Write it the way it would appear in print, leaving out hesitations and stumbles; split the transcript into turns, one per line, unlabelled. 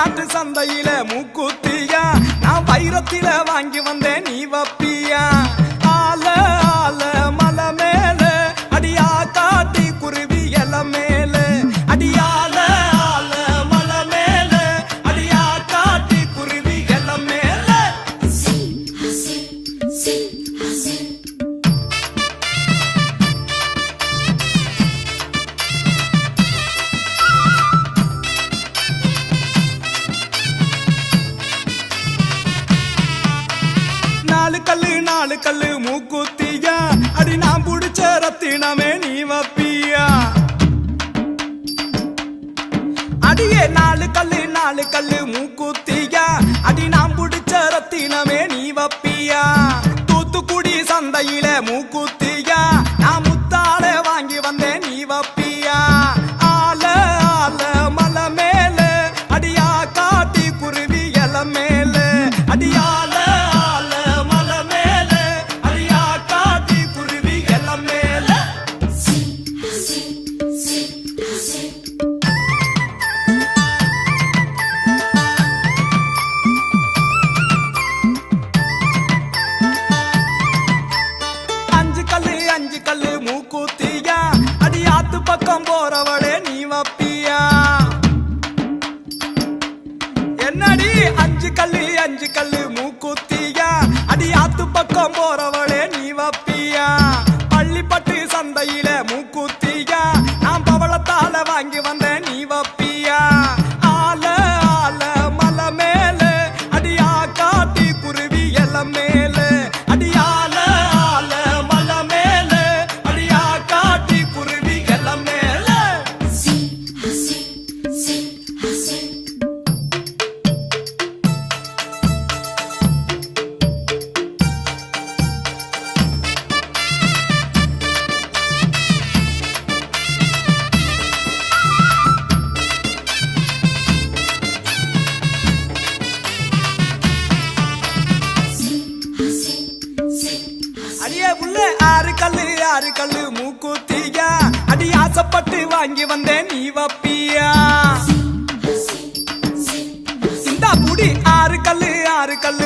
நாட்டு சந்தையில மூக்குத்தியா நான் வைரத்தில வாங்கி வந்தேன் நீ வப்பியா ஆல ஆல மலை மேல அடியா காட்டி குருவி எல மேல அடியால ஆல மலை மேல அடியா காட்டி குருவி எல மேல நாலு கல்லு மூக்குத்தியா அடி நான் புடிச்ச ரத்தினமே நீ வப்பியா அடியே நாலு கல்லு மூக்குத்தியா அடி நான் புடிச்ச ரத்தினமே நீ வப்பியா தூத்துக்குடி சந்தையில மூக்குத்தியா நான் முத்தால வாங்கி வந்தேன் நீ வப்பியா ஆல ஆல மலை மேல அடியா காட்டி குருவி எல மேல அடியால அஞ்சு கல்லு மூக்குத்தியா அடி ஆத்து பக்கம் போறவளே நீ வப்பியா என்னடி அஞ்சு கல்லு மூக்குத்தியா அடி ஆத்து பக்கம் போறவளே நீ வப்பியா பள்ளிப்பட்டு சந்தையில மூக்குத்தியா நான் பவளத்தால வாங்கி வந்தேன் நீ வப்பியா ஆல ஆல மலை மேல அடியா காட்டி குருவி எல மேல அடியால அடியே புள்ள ஆறு கல்லு மூக்குத்தியா அடி ஆசைப்பட்டு வாங்கி வந்தேன் நீ வப்பியா இந்த புடி ஆறு கல்லு